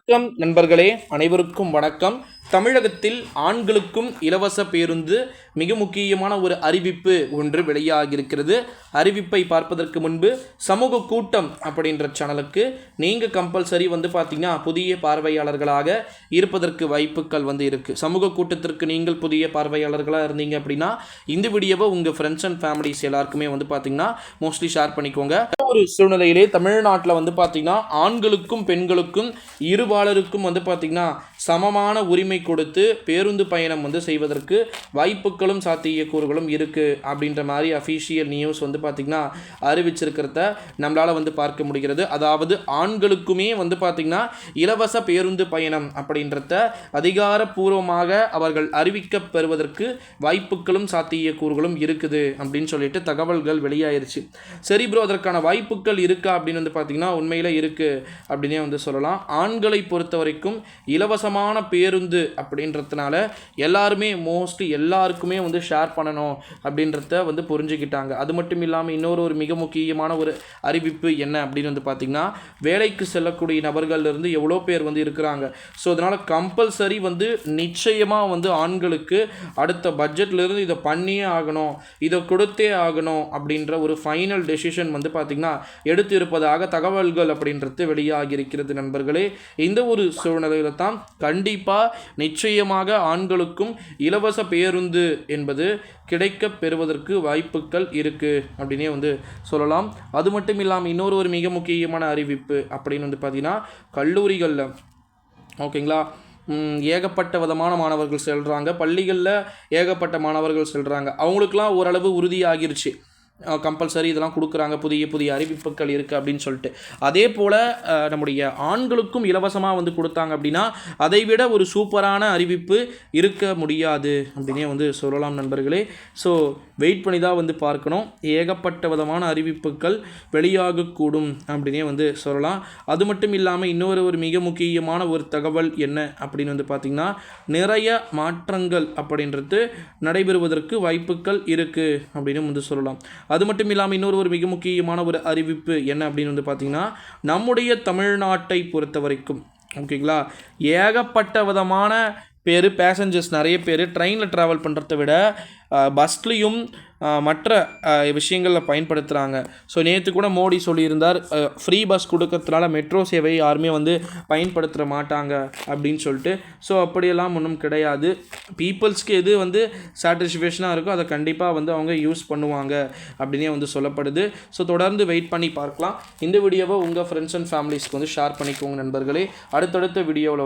வணக்கம் நண்பர்களே, அனைவருக்கும் வணக்கம். தமிழகத்தில் ஆண்களுக்கும் இலவச பேருந்து மிக முக்கியமான ஒரு அறிவிப்பு ஒன்று வெளியாகியிருக்கிறது. அறிவிப்பை பார்ப்பதற்கு முன்பு சமூக கூட்டம் அப்படின்ற சேனலுக்கு நீங்கள் கம்பல்சரி பார்த்தீங்கன்னா புதிய பார்வையாளர்களாக இருப்பதற்கு வாய்ப்புகள் இருக்குது. சமூக கூட்டத்திற்கு நீங்கள் புதிய பார்வையாளர்களாக இருந்தீங்க அப்படின்னா இந்த வீடியோவை உங்கள் ஃப்ரெண்ட்ஸ் அண்ட் ஃபேமிலிஸ் எல்லாருக்குமே பார்த்தீங்கன்னா மோஸ்ட்லி ஷேர் பண்ணிக்கோங்க. ஒரு சூழ்நிலையிலே தமிழ்நாட்டில் பார்த்தீங்கன்னா ஆண்களுக்கும் பெண்களுக்கும் இருபாலருக்கும் பார்த்தீங்கன்னா சமமான உரிமை கொடுத்து பேருந்து பயணம் செய்வதற்கு வாய்ப்புகளும் சாத்தியக்கூறுகளும் இருக்குது அப்படின்ற மாதிரி அஃபீஷியல் நியூஸ் பார்த்திங்கன்னா அறிவிச்சிருக்கிறத நம்மளால் பார்க்க முடிகிறது. அதாவது ஆண்களுக்குமே பார்த்திங்கன்னா இலவச பேருந்து பயணம் அப்படின்றத அதிகாரப்பூர்வமாக அவர்கள் அறிவிக்கப் பெறுவதற்கு வாய்ப்புகளும் சாத்தியக்கூறுகளும் இருக்குது அப்படின்னு சொல்லிட்டு தகவல்கள் வெளியாயிருச்சு. சரி ப்ரோ, அதற்கான வாய்ப்புகள் இருக்கா அப்படின்னு பார்த்திங்கன்னா உண்மையில் இருக்குது அப்படின்னே சொல்லலாம். ஆண்களை பொறுத்த வரைக்கும் இலவசமான பேருந்து அப்படின்றதுனால எல்லாருக்குமே ஷேர் பண்ணணும் அப்படின்றத புரிஞ்சுக்கிட்டாங்க. அது மட்டும் இல்லாமல் இன்னொரு மிக முக்கியமான ஒரு அறிவிப்பு என்ன அப்படின்னு பார்த்தீங்கன்னா, வேலைக்கு செல்லக்கூடிய நபர்கள்லேருந்து எவ்வளோ பேர் இருக்கிறாங்க. ஸோ அதனால் கம்பல்சரி நிச்சயமாக ஆண்களுக்கு அடுத்த பட்ஜெட்லேருந்து இதை பண்ணியே ஆகணும், இதை கொடுத்தே ஆகணும் அப்படின்ற ஒரு ஃபைனல் டெசிஷன் பார்த்தீங்கன்னா எடுத்து இருப்பதாக தகவல்கள் அப்படின்றது வெளியாகி இருக்கிறது. நண்பர்களே, இந்த ஒரு சூழ்நிலையில தான் கண்டிப்பாக நிச்சயமாக ஆண்களுக்கும் இலவச பேருந்து என்பது கிடைக்க பெறுவதற்கு வாய்ப்புகள் இருக்குது அப்படின்னே சொல்லலாம். அது மட்டும் இல்லாமல் இன்னொரு மிக முக்கியமான அறிவிப்பு அப்படின்னு பார்த்தீங்கன்னா, கல்லூரிகளில் ஓகேங்களா ஏகப்பட்ட விதமான மாணவர்கள் செல்கிறாங்க, பள்ளிகளில் ஏகப்பட்ட மாணவர்கள் செல்கிறாங்க. அவங்களுக்கெல்லாம் ஓரளவு உறுதியாகிருச்சு, கம்பல்சரி இதெல்லாம் கொடுக்குறாங்க, புதிய அறிவிப்புகள் இருக்குது அப்படின்னு சொல்லிட்டு. அதே போல் நம்முடைய ஆண்களுக்கும் இலவசமாக கொடுத்தாங்க அப்படின்னா அதை விட ஒரு சூப்பரான அறிவிப்பு இருக்க முடியாது அப்படின்னே சொல்லலாம் நண்பர்களே. ஸோ வெயிட் பண்ணி தான் பார்க்கணும். ஏகப்பட்ட விதமான அறிவிப்புகள் வெளியாகக்கூடும் அப்படின்னே சொல்லலாம். அது மட்டும் இல்லாமல் இன்னொரு மிக முக்கியமான ஒரு தகவல் என்ன அப்படின்னு பார்த்திங்கன்னா, நிறைய மாற்றங்கள் அப்படின்றது நடைபெறுவதற்கு வாய்ப்புகள் இருக்குது அப்படின்னு சொல்லலாம். அது மட்டும் இல்லாமல் இன்னொரு மிக முக்கியமான ஒரு அறிவிப்பு என்ன அப்படின்னு பார்த்தீங்கன்னா, நம்முடைய தமிழ்நாட்டை பொறுத்த வரைக்கும் ஓகேங்களா, ஏகப்பட்ட விதமான பேசஞ்சர்ஸ் நிறைய பேர் ட்ரெயினில் ட்ராவல் பண்ணுறத விட பஸ்லேயும் மற்ற விஷயங்களில் பயன்படுத்துகிறாங்க. ஸோ நேற்று கூட மோடி சொல்லியிருந்தார், ஃப்ரீ பஸ் கொடுக்கறதுனால மெட்ரோ சேவை யாருமே பயன்படுத்த மாட்டாங்க அப்படின்னு சொல்லிட்டு. ஸோ அப்படியெல்லாம் ஒன்றும் கிடையாது. பீப்புள்ஸ்க்கு எது சாட்டிஸ்ஃபேக்ஷனாக இருக்கோ அதை கண்டிப்பாக அவங்க யூஸ் பண்ணுவாங்க அப்படின்னே சொல்லப்படுது. ஸோ தொடர்ந்து வெயிட் பண்ணி பார்க்கலாம். இந்த வீடியோவை உங்கள் ஃப்ரெண்ட்ஸ் அண்ட் ஃபேமிலிஸ்க்கு ஷேர் பண்ணிக்கோங்க நண்பர்களே. அடுத்தடுத்த வீடியோவில்